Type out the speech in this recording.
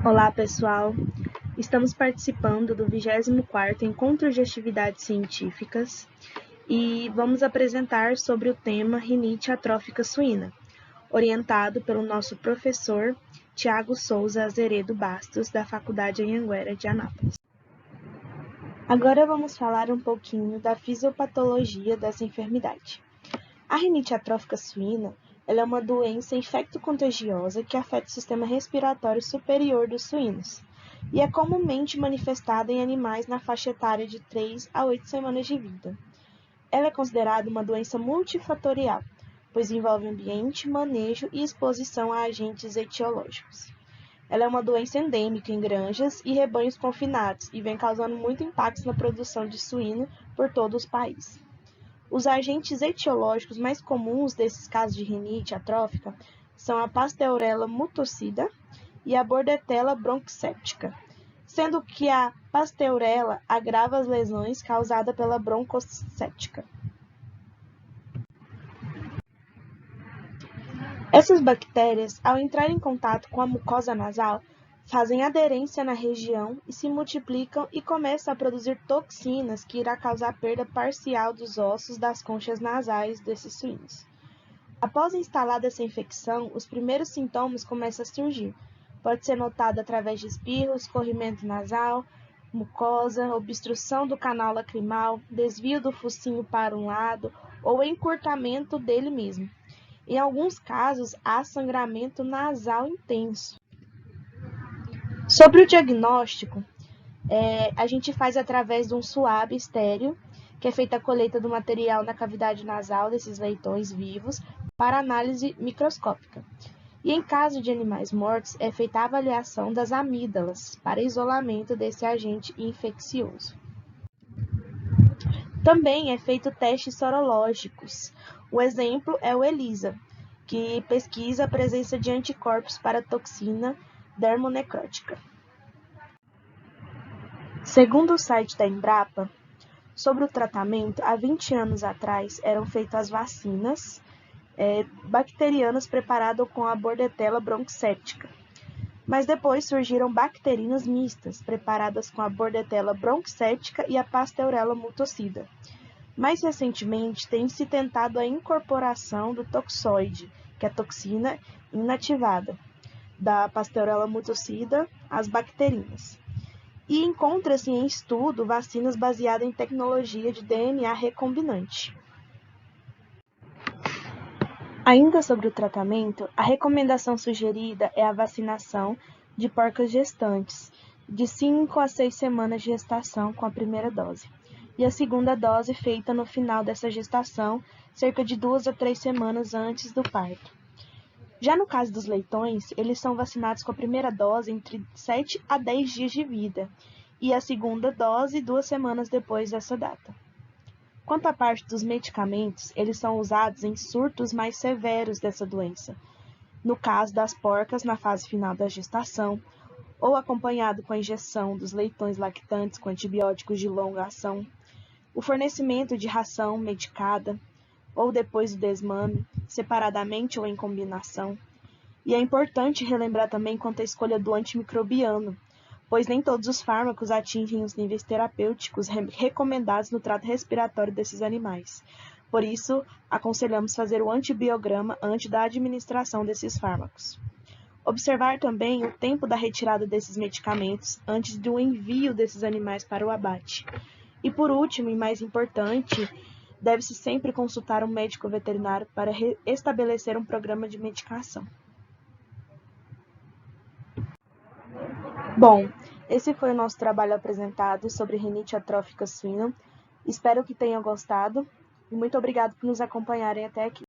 Olá, pessoal! Estamos participando do 24º Encontro de Atividades Científicas e vamos apresentar sobre o tema rinite atrófica suína, orientado pelo nosso professor Tiago Souza Azeredo Bastos, da Faculdade Anhanguera de Anápolis. Agora vamos falar um pouquinho da fisiopatologia dessa enfermidade. A rinite atrófica suína é uma doença infecto-contagiosa que afeta o sistema respiratório superior dos suínos e é comumente manifestada em animais na faixa etária de 3 a 8 semanas de vida. Ela é considerada uma doença multifatorial, pois envolve ambiente, manejo e exposição a agentes etiológicos. Ela é uma doença endêmica em granjas e rebanhos confinados e vem causando muito impacto na produção de suíno por todo o país. Os agentes etiológicos mais comuns desses casos de rinite atrófica são a Pasteurella mutocida e a Bordetella bronquicéptica, sendo que a Pasteurella agrava as lesões causadas pela broncocéptica. Essas bactérias, ao entrar em contato com a mucosa nasal, fazem aderência na região e se multiplicam e começam a produzir toxinas que irá causar perda parcial dos ossos das conchas nasais desses suínos. Após instalada essa infecção, os primeiros sintomas começam a surgir. Pode ser notado através de espirros, escorrimento nasal, mucosa, obstrução do canal lacrimal, desvio do focinho para um lado ou encurtamento dele mesmo. Em alguns casos, há sangramento nasal intenso. Sobre o diagnóstico, a gente faz através de um suave estéreo, que é feita a colheita do material na cavidade nasal desses leitões vivos para análise microscópica. E em caso de animais mortos, é feita a avaliação das amígdalas para isolamento desse agente infeccioso. Também é feito testes sorológicos. O exemplo é o ELISA, que pesquisa a presença de anticorpos para a toxina dermonecrótica. Segundo o site da Embrapa, sobre o tratamento, há 20 anos atrás eram feitas as vacinas bacterianas preparadas com a Bordetella bronquicéptica. Mas depois surgiram bacterinas mistas, preparadas com a Bordetella bronquicéptica e a Pasteurella mutocida. Mais recentemente, tem-se tentado a incorporação do toxoide, que é a toxina inativada, da Pasteurella mutocida às bacterinas. E encontra-se em estudo vacinas baseadas em tecnologia de DNA recombinante. Ainda sobre o tratamento, a recomendação sugerida é a vacinação de porcas gestantes, de 5 a 6 semanas de gestação com a primeira dose, e a segunda dose feita no final dessa gestação, cerca de 2 a 3 semanas antes do parto. Já no caso dos leitões, eles são vacinados com a primeira dose entre 7 a 10 dias de vida, e a segunda dose 2 semanas depois dessa data. Quanto à parte dos medicamentos, eles são usados em surtos mais severos dessa doença, no caso das porcas na fase final da gestação, ou acompanhado com a injeção dos leitões lactantes com antibióticos de longa ação, o fornecimento de ração medicada, ou depois do desmame, separadamente ou em combinação. E é importante relembrar também quanto à escolha do antimicrobiano, pois nem todos os fármacos atingem os níveis terapêuticos recomendados no trato respiratório desses animais. Por isso, aconselhamos fazer o antibiograma antes da administração desses fármacos. Observar também o tempo da retirada desses medicamentos antes do envio desses animais para o abate. E por último, e mais importante, deve-se sempre consultar um médico veterinário para estabelecer um programa de medicação. Bom, esse foi o nosso trabalho apresentado sobre rinite atrófica suína. Espero que tenham gostado e muito obrigado por nos acompanharem até aqui.